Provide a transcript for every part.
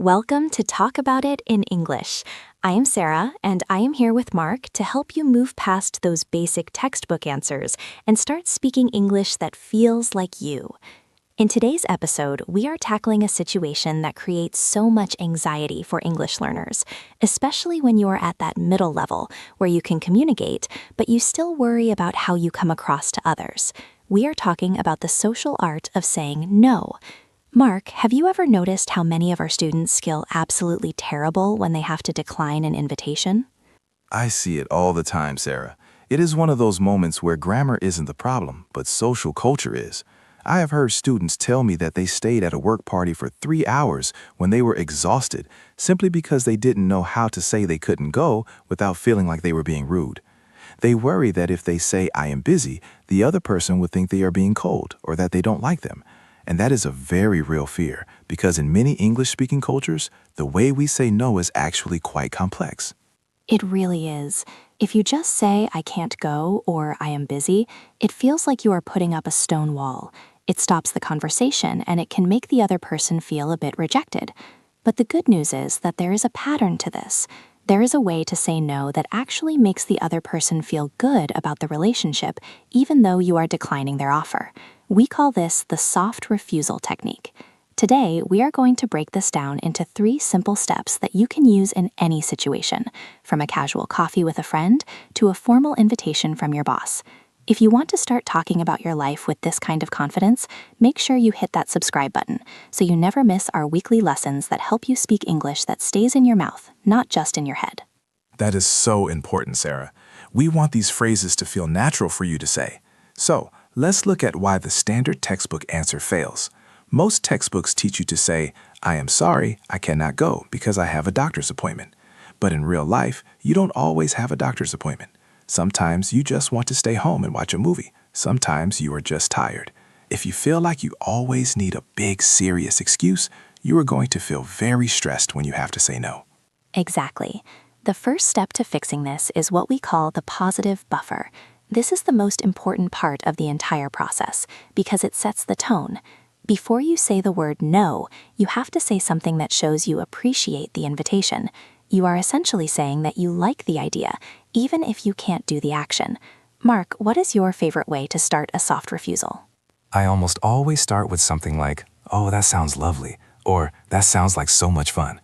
Welcome to Talk About It in English. I am Sarah, and I am here with Mark to help you move past those basic textbook answers and start speaking English that feels like you. In today's episode, we are tackling a situation that creates so much anxiety for English learners, especially when you are at that middle level where you can communicate, but you still worry about how you come across to others. We are talking about the social art of saying no. Mark, have you ever noticed how many of our students feel absolutely terrible when they have to decline an invitation? I see it all the time, Sarah. It is one of those moments where grammar isn't the problem, but social culture is. I have heard students tell me that they stayed at a work party for 3 hours when they were exhausted simply because they didn't know how to say they couldn't go without feeling like they were being rude. They worry that if they say, "I am busy," the other person would think they are being cold or that they don't like them. And that is a very real fear, because in many English-speaking cultures, the way we say no is actually quite complex. It really is. If you just say, "I can't go," or "I am busy," it feels like you are putting up a stone wall. It stops the conversation, and it can make the other person feel a bit rejected. But the good news is that there is a pattern to this. There is a way to say no that actually makes the other person feel good about the relationship, even though you are declining their offer. We call this the soft refusal technique. Today, we are going to break this down into 3 simple steps that you can use in any situation, from a casual coffee with a friend to a formal invitation from your boss. If you want to start talking about your life with this kind of confidence, make sure you hit that subscribe button so you never miss our weekly lessons that help you speak English that stays in your mouth, not just in your head. That is so important, Sarah. We want these phrases to feel natural for you to say. So, let's look at why the standard textbook answer fails. Most textbooks teach you to say, "I am sorry, I cannot go because I have a doctor's appointment." But in real life, you don't always have a doctor's appointment. Sometimes you just want to stay home and watch a movie. Sometimes you are just tired. If you feel like you always need a big, serious excuse, you are going to feel very stressed when you have to say no. Exactly. The first step to fixing this is what we call the positive buffer. This is the most important part of the entire process because it sets the tone. Before you say the word no, you have to say something that shows you appreciate the invitation. You are essentially saying that you like the idea, even if you can't do the action. Mark, what is your favorite way to start a soft refusal? I almost always start with something like, "Oh, that sounds lovely," or "That sounds like so much fun."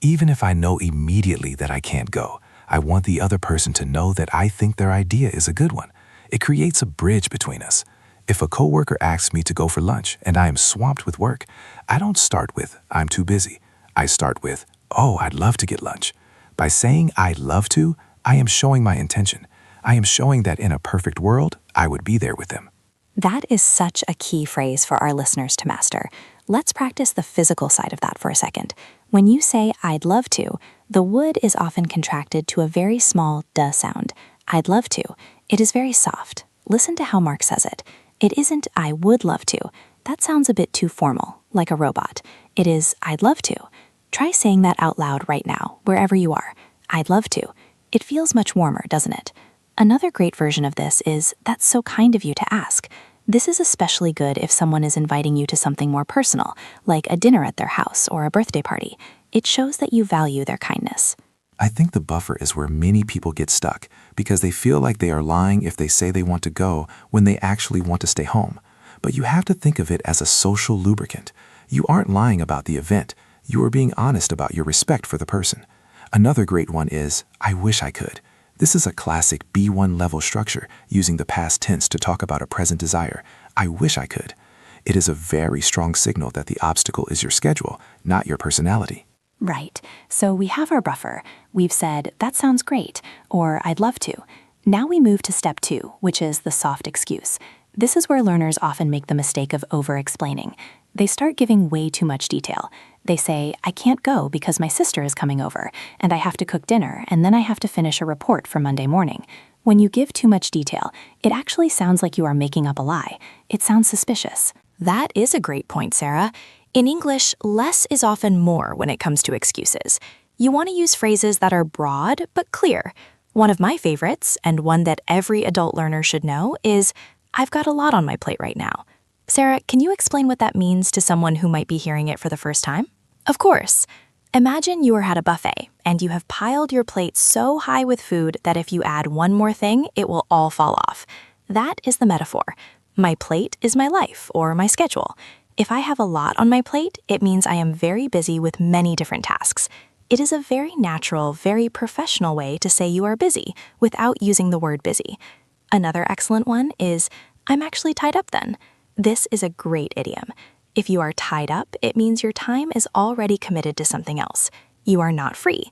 Even if I know immediately that I can't go, I want the other person to know that I think their idea is a good one. It creates a bridge between us. If a coworker asks me to go for lunch and I am swamped with work, I don't start with, "I'm too busy." I start with, "Oh, I'd love to get lunch." By saying "I'd love to," I am showing my intention. I am showing that in a perfect world, I would be there with them. That is such a key phrase for our listeners to master. Let's practice the physical side of that for a second. When you say "I'd love to," the would is often contracted to a very small duh sound. I'd love to. It is very soft. Listen to how Mark says it. It isn't "I would love to." That sounds a bit too formal, like a robot. It is "I'd love to." Try saying that out loud right now, wherever you are. "I'd love to." It feels much warmer, doesn't it? Another great version of this is "That's so kind of you to ask." This is especially good if someone is inviting you to something more personal, like a dinner at their house or a birthday party. It shows that you value their kindness. I think the buffer is where many people get stuck because they feel like they are lying if they say they want to go when they actually want to stay home. But you have to think of it as a social lubricant. You aren't lying about the event. You are being honest about your respect for the person. Another great one is, "I wish I could." This is a classic B1 level structure using the past tense to talk about a present desire. I wish I could. It is a very strong signal that the obstacle is your schedule, not your personality. Right. So we have our buffer. We've said, "That sounds great," or "I'd love to." Now we move to step 2, which is the soft excuse. This is where learners often make the mistake of over-explaining. They start giving way too much detail. They say, "I can't go because my sister is coming over, and I have to cook dinner, and then I have to finish a report for Monday morning." When you give too much detail, it actually sounds like you are making up a lie. It sounds suspicious. That is a great point, Sarah. In English, less is often more when it comes to excuses. You want to use phrases that are broad but clear. One of my favorites, and one that every adult learner should know, is, "I've got a lot on my plate right now." Sarah, can you explain what that means to someone who might be hearing it for the first time? Of course. Imagine you are at a buffet and you have piled your plate so high with food that if you add one more thing, it will all fall off. That is the metaphor. My plate is my life or my schedule. If I have a lot on my plate, it means I am very busy with many different tasks. It is a very natural, very professional way to say you are busy without using the word busy. Another excellent one is, I'm actually tied up then. This is a great idiom. If you are tied up, it means your time is already committed to something else. You are not free.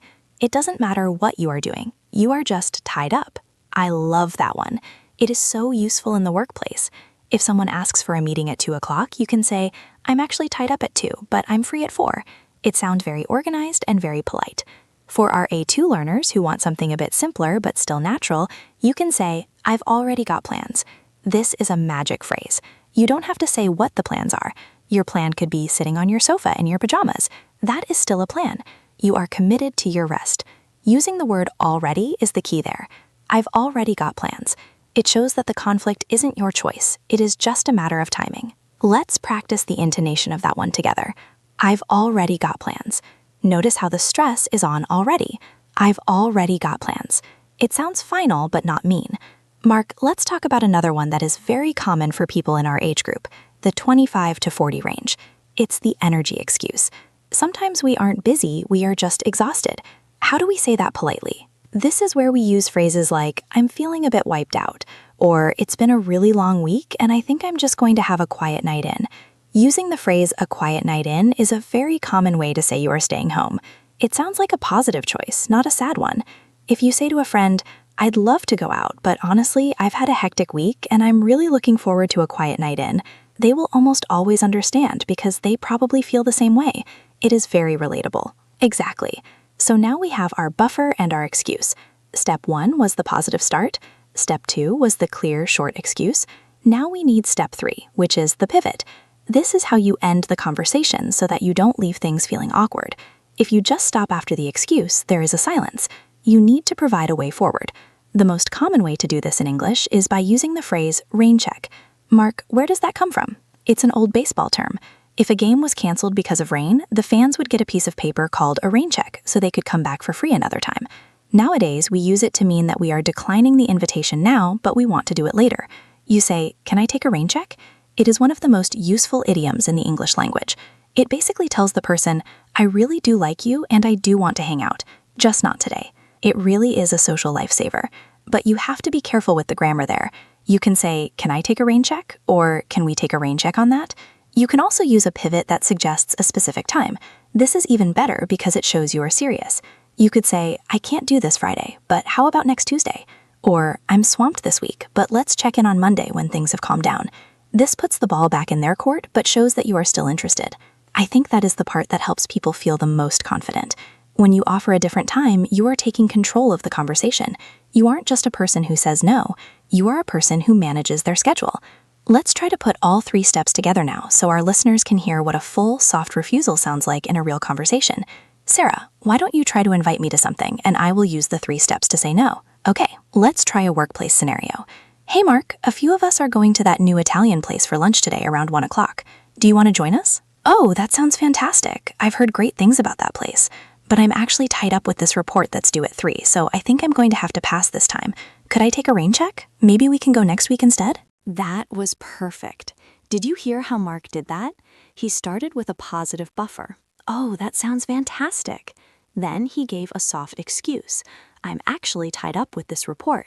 It doesn't matter what you are doing. You are just tied up. I love that one. It is so useful in the workplace. If someone asks for a meeting at 2 o'clock, you can say, I'm actually tied up at 2, but I'm free at 4. It sounds very organized and very polite. For our A2 learners who want something a bit simpler but still natural, you can say, I've already got plans. This is a magic phrase. You don't have to say what the plans are. Your plan could be sitting on your sofa in your pajamas. That is still a plan. You are committed to your rest. Using the word already is the key there. I've already got plans. It shows that the conflict isn't your choice. It is just a matter of timing. Let's practice the intonation of that one together. I've already got plans. Notice how the stress is on already. I've already got plans. It sounds final but not mean. Mark, let's talk about another one that is very common for people in our age group, the 25 to 40 range. It's the energy excuse. Sometimes we aren't busy, we are just exhausted. How do we say that politely? This is where we use phrases like, I'm feeling a bit wiped out, or it's been a really long week and I think I'm just going to have a quiet night in. Using the phrase a quiet night in is a very common way to say you are staying home. It sounds like a positive choice, not a sad one. If you say to a friend, I'd love to go out, but honestly, I've had a hectic week and I'm really looking forward to a quiet night in, they will almost always understand because they probably feel the same way. It is very relatable. Exactly. So now we have our buffer and our excuse. Step 1 was the positive start. Step 2 was the clear, short excuse. Now we need step 3, which is the pivot. This is how you end the conversation so that you don't leave things feeling awkward. If you just stop after the excuse, there is a silence. You need to provide a way forward. The most common way to do this in English is by using the phrase rain check. Mark, where does that come from? It's an old baseball term. If a game was canceled because of rain, the fans would get a piece of paper called a rain check so they could come back for free another time. Nowadays, we use it to mean that we are declining the invitation now, but we want to do it later. You say, can I take a rain check? It is one of the most useful idioms in the English language. It basically tells the person, I really do like you and I do want to hang out, just not today. It really is a social lifesaver. But you have to be careful with the grammar there. You can say, can I take a rain check? Or can we take a rain check on that? You can also use a pivot that suggests a specific time. This is even better because it shows you are serious. You could say, I can't do this Friday, but how about next Tuesday? Or, I'm swamped this week, but let's check in on Monday when things have calmed down. This puts the ball back in their court, but shows that you are still interested. I think that is the part that helps people feel the most confident. When you offer a different time, you are taking control of the conversation. You aren't just a person who says no, you are a person who manages their schedule. Let's try to put all 3 steps together now so our listeners can hear what a full, soft refusal sounds like in a real conversation. Sarah, why don't you try to invite me to something and I will use the 3 steps to say no? Okay, let's try a workplace scenario. Hey Mark, a few of us are going to that new Italian place for lunch today around 1 o'clock. Do you want to join us? Oh, that sounds fantastic. I've heard great things about that place. But I'm actually tied up with this report that's due at 3, so I think I'm going to have to pass this time. Could I take a rain check? Maybe we can go next week instead? That was perfect. Did you hear how Mark did that? He started with a positive buffer. Oh, that sounds fantastic. Then he gave a soft excuse. I'm actually tied up with this report.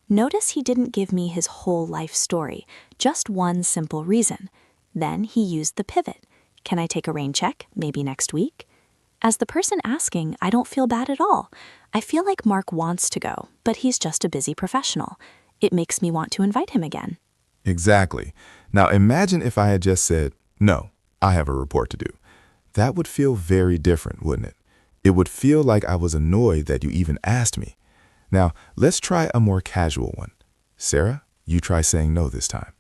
Notice he didn't give me his whole life story, just one simple reason. Then he used the pivot. Can I take a rain check, maybe next week? As the person asking, I don't feel bad at all. I feel like Mark wants to go, but he's just a busy professional. It makes me want to invite him again. Exactly. Now imagine if I had just said, no, I have a report to do. That would feel very different, wouldn't it? It would feel like I was annoyed that you even asked me. Now, let's try a more casual one. Sarah, you try saying no this time.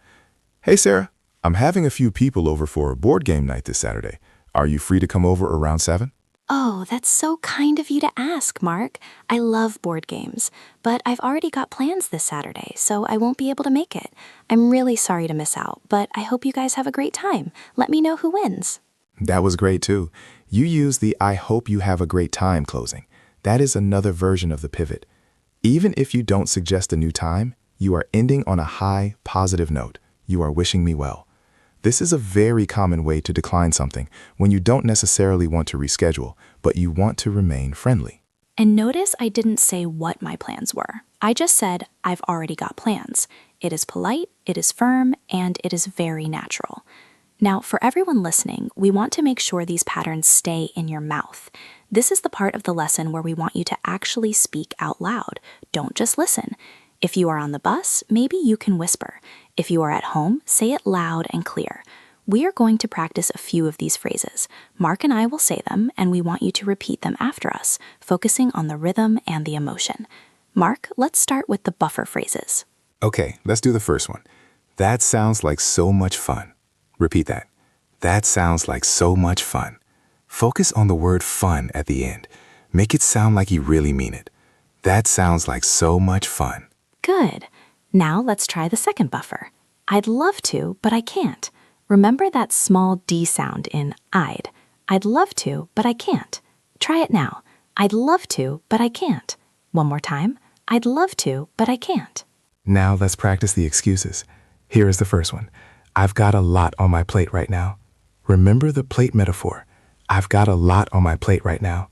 Hey, Sarah, I'm having a few people over for a board game night this Saturday. Are you free to come over around 7? Oh, that's so kind of you to ask, Mark. I love board games, but I've already got plans this Saturday, so I won't be able to make it. I'm really sorry to miss out, but I hope you guys have a great time. Let me know who wins. That was great too. You use the "I hope you have a great time" closing. That is another version of the pivot. Even if you don't suggest a new time, you are ending on a high, positive note. You are wishing me well. This is a very common way to decline something when you don't necessarily want to reschedule, but you want to remain friendly. And notice I didn't say what my plans were. I just said, I've already got plans. It is polite, it is firm, and it is very natural. Now, for everyone listening, we want to make sure these patterns stay in your mouth. This is the part of the lesson where we want you to actually speak out loud. Don't just listen. If you are on the bus, maybe you can whisper. If you are at home, say it loud and clear. We are going to practice a few of these phrases. Mark and I will say them, and we want you to repeat them after us, focusing on the rhythm and the emotion. Mark, let's start with the buffer phrases. Okay, let's do the first one. That sounds like so much fun. Repeat that. That sounds like so much fun. Focus on the word fun at the end. Make it sound like you really mean it. That sounds like so much fun. Good. Now let's try the second buffer. I'd love to, but I can't. Remember that small D sound in I'd. I'd love to, but I can't. Try it now. I'd love to, but I can't. One more time. I'd love to, but I can't. Now let's practice the excuses. Here is the first one. I've got a lot on my plate right now. Remember the plate metaphor. I've got a lot on my plate right now.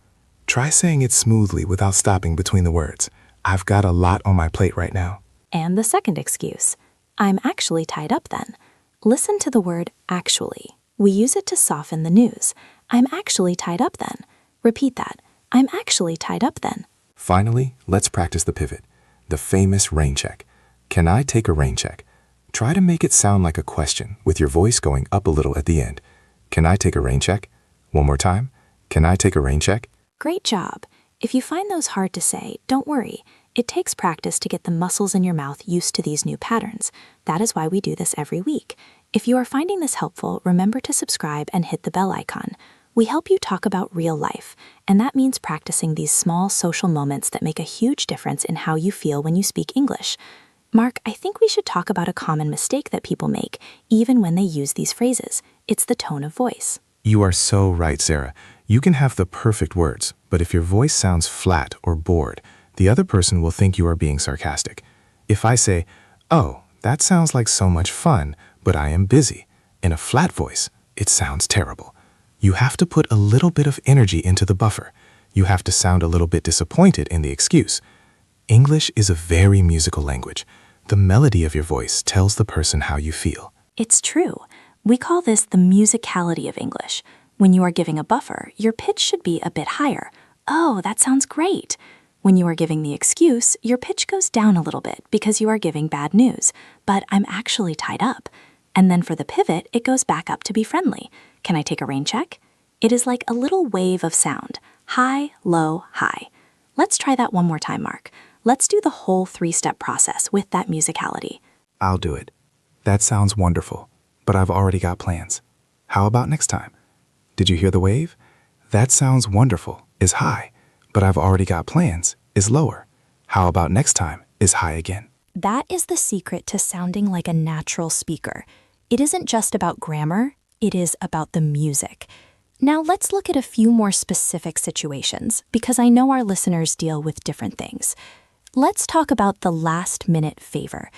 Try saying it smoothly without stopping between the words. I've got a lot on my plate right now. And the second excuse. I'm actually tied up then. Listen to the word actually. We use it to soften the news. I'm actually tied up then. Repeat that. I'm actually tied up then. Finally, let's practice the pivot. The famous rain check. Can I take a rain check? Try to make it sound like a question with your voice going up a little at the end. Can I take a rain check? One more time. Can I take a rain check? Great job. If you find those hard to say, don't worry. It takes practice to get the muscles in your mouth used to these new patterns. That is why we do this every week. If you are finding this helpful, remember to subscribe and hit the bell icon. We help you talk about real life, and that means practicing these small social moments that make a huge difference in how you feel when you speak English. Mark, I think we should talk about a common mistake that people make, even when they use these phrases. It's the tone of voice. You are so right, Sarah. You can have the perfect words, but if your voice sounds flat or bored, the other person will think you are being sarcastic. If I say, "Oh, that sounds like so much fun, but I am busy," in a flat voice, it sounds terrible. You have to put a little bit of energy into the buffer. You have to sound a little bit disappointed in the excuse. English is a very musical language. The melody of your voice tells the person how you feel. It's true. We call this the musicality of English. When you are giving a buffer, your pitch should be a bit higher. Oh, that sounds great. When you are giving the excuse, your pitch goes down a little bit because you are giving bad news. But I'm actually tied up. And then for the pivot, it goes back up to be friendly. Can I take a rain check? It is like a little wave of sound. High, low, high. Let's try that one more time, Mark. Let's do the whole 3-step process with that musicality. I'll do it. That sounds wonderful, but I've already got plans. How about next time? Did you hear the wave? That sounds wonderful is high, but I've already got plans is lower. How about next time is high again? That is the secret to sounding like a natural speaker. It isn't just about grammar, it is about the music. Now let's look at a few more specific situations, because I know our listeners deal with different things. Let's talk about the last-minute favor.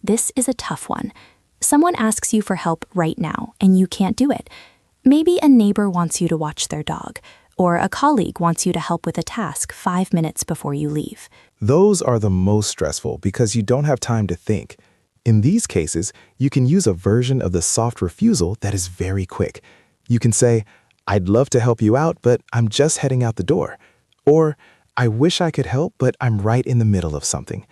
This is a tough one. Someone asks you for help right now, and you can't do it. Maybe a neighbor wants you to watch their dog, or a colleague wants you to help with a task 5 minutes before you leave. Those are the most stressful because you don't have time to think. In these cases, you can use a version of the soft refusal that is very quick. You can say, "I'd love to help you out, but I'm just heading out the door." Or, "I wish I could help, but I'm right in the middle of something."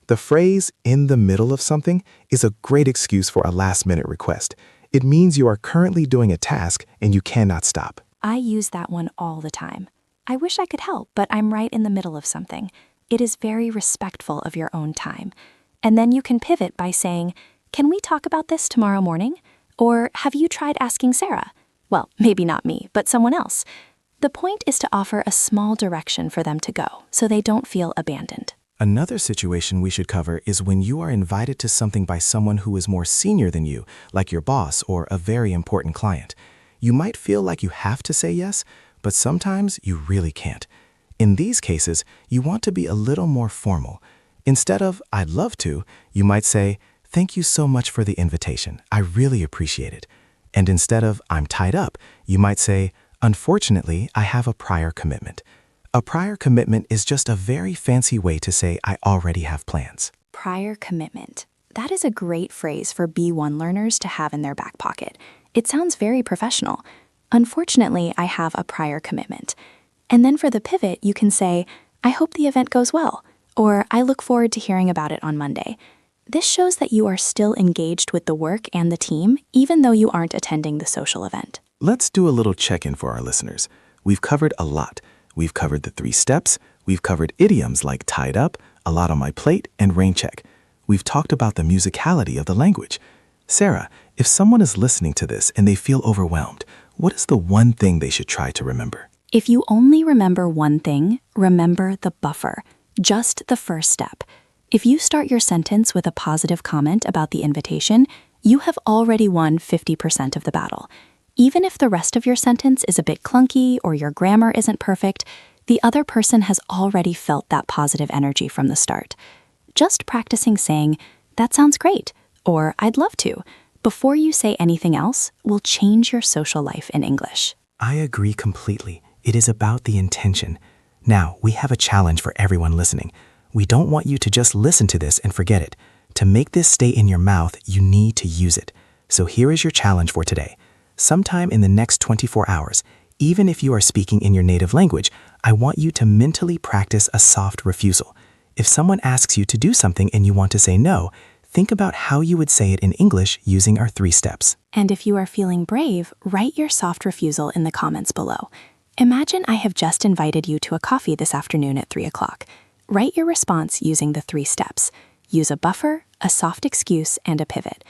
The phrase "in the middle of something" is a great excuse for a last-minute request. It means you are currently doing a task and you cannot stop. I use that one all the time. I wish I could help, but I'm right in the middle of something. It is very respectful of your own time. And then you can pivot by saying, "Can we talk about this tomorrow morning?" Or, "Have you tried asking Sarah?" Well, maybe not me, but someone else. The point is to offer a small direction for them to go, so they don't feel abandoned. Another situation we should cover is when you are invited to something by someone who is more senior than you, like your boss or a very important client. You might feel like you have to say yes, but sometimes you really can't. In these cases, you want to be a little more formal. Instead of "I'd love to," you might say, "Thank you so much for the invitation. I really appreciate it." And instead of "I'm tied up," you might say, "Unfortunately, I have a prior commitment." A prior commitment is just a very fancy way to say I already have plans. Prior commitment. That is a great phrase for B1 learners to have in their back pocket. It sounds very professional. Unfortunately, I have a prior commitment. And then for the pivot, you can say, "I hope the event goes well," or "I look forward to hearing about it on Monday." This shows that you are still engaged with the work and the team, even though you aren't attending the social event. Let's do a little check-in for our listeners. We've covered a lot. We've covered the 3 steps. We've covered idioms like tied up, a lot on my plate, and rain check. We've talked about the musicality of the language. Sarah, if someone is listening to this and they feel overwhelmed, what is the one thing they should try to remember? If you only remember one thing, remember the buffer, just the first step. If you start your sentence with a positive comment about the invitation, you have already won 50% of the battle. Even if the rest of your sentence is a bit clunky or your grammar isn't perfect, the other person has already felt that positive energy from the start. Just practicing saying, "That sounds great," or "I'd love to," before you say anything else will change your social life in English. I agree completely. It is about the intention. Now, we have a challenge for everyone listening. We don't want you to just listen to this and forget it. To make this stay in your mouth, you need to use it. So here is your challenge for today. Sometime in the next 24 hours, even if you are speaking in your native language, I want you to mentally practice a soft refusal. If someone asks you to do something and you want to say no, think about how you would say it in English using our 3 steps. And if you are feeling brave, write your soft refusal in the comments below. Imagine I have just invited you to a coffee this afternoon at 3 o'clock. Write your response using the 3 steps. Use a buffer, a soft excuse, and a pivot.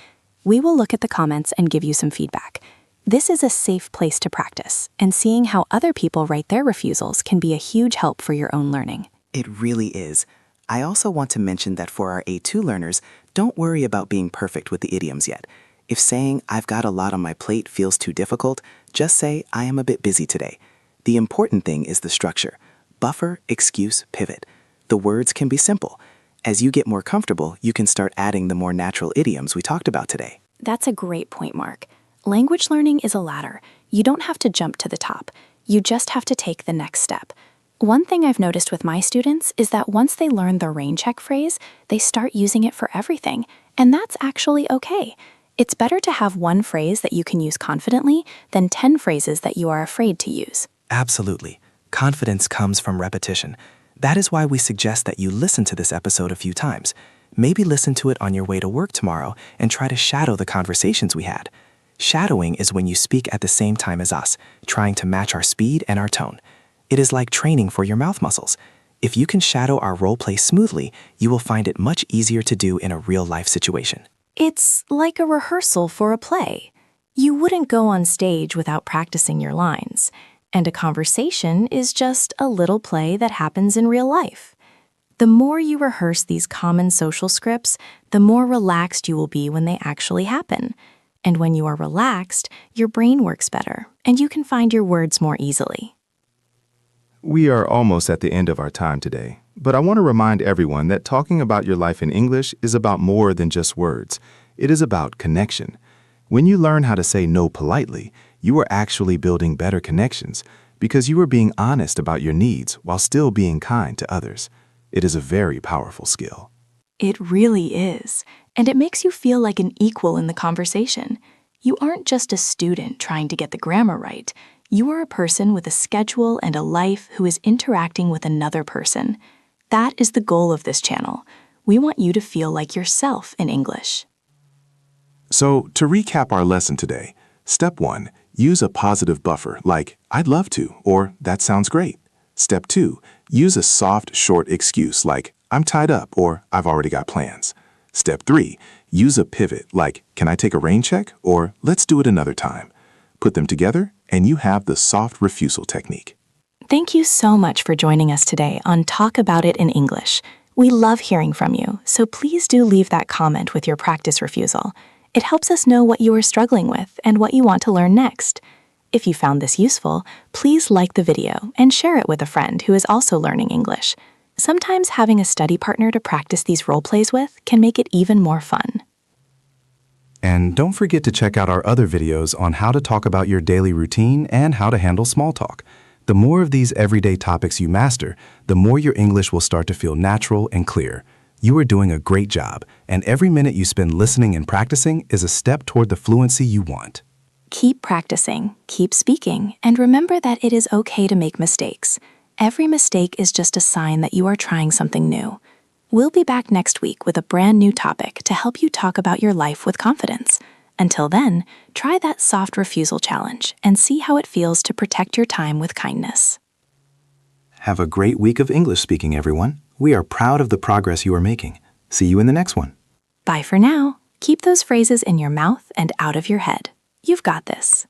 We will look at the comments and give you some feedback. This is a safe place to practice, and seeing how other people write their refusals can be a huge help for your own learning. It really is. I also want to mention that for our A2 learners, don't worry about being perfect with the idioms yet. If saying "I've got a lot on my plate" feels too difficult, just say "I am a bit busy today." The important thing is the structure. Buffer, excuse, pivot. The words can be simple. As you get more comfortable, you can start adding the more natural idioms we talked about today. That's a great point, Mark. Language learning is a ladder. You don't have to jump to the top. You just have to take the next step. One thing I've noticed with my students is that once they learn the rain check phrase, they start using it for everything, and that's actually okay. It's better to have one phrase that you can use confidently than 10 phrases that you are afraid to use. Absolutely. Confidence comes from repetition. That is why we suggest that you listen to this episode a few times. Maybe listen to it on your way to work tomorrow and try to shadow the conversations we had. Shadowing is when you speak at the same time as us, trying to match our speed and our tone. It is like training for your mouth muscles. If you can shadow our role play smoothly, you will find it much easier to do in a real-life situation. It's like a rehearsal for a play. You wouldn't go on stage without practicing your lines, and a conversation is just a little play that happens in real life. The more you rehearse these common social scripts, the more relaxed you will be when they actually happen. And when you are relaxed, your brain works better, and you can find your words more easily. We are almost at the end of our time today, but I want to remind everyone that talking about your life in English is about more than just words. It is about connection. When you learn how to say no politely, you are actually building better connections because you are being honest about your needs while still being kind to others. It is a very powerful skill. It really is, and it makes you feel like an equal in the conversation. You aren't just a student trying to get the grammar right. You are a person with a schedule and a life who is interacting with another person. That is the goal of this channel. We want you to feel like yourself in English. So, to recap our lesson today, Step 1, use a positive buffer like "I'd love to" or "That sounds great." Step 2, use a soft, short excuse like "I'm tied up" or "I've already got plans." Step 3, use a pivot like "Can I take a rain check?" or "Let's do it another time." Put them together, and you have the soft refusal technique. Thank you so much for joining us today on Talk About It in English. We love hearing from you, so please do leave that comment with your practice refusal. It helps us know what you are struggling with and what you want to learn next. If you found this useful, please like the video and share it with a friend who is also learning English. Sometimes having a study partner to practice these role plays with can make it even more fun. And don't forget to check out our other videos on how to talk about your daily routine and how to handle small talk. The more of these everyday topics you master, the more your English will start to feel natural and clear. You are doing a great job, and every minute you spend listening and practicing is a step toward the fluency you want. Keep practicing, keep speaking, and remember that it is okay to make mistakes. Every mistake is just a sign that you are trying something new. We'll be back next week with a brand new topic to help you talk about your life with confidence. Until then, try that soft refusal challenge and see how it feels to protect your time with kindness. Have a great week of English speaking, everyone. We are proud of the progress you are making. See you in the next one. Bye for now. Keep those phrases in your mouth and out of your head. You've got this.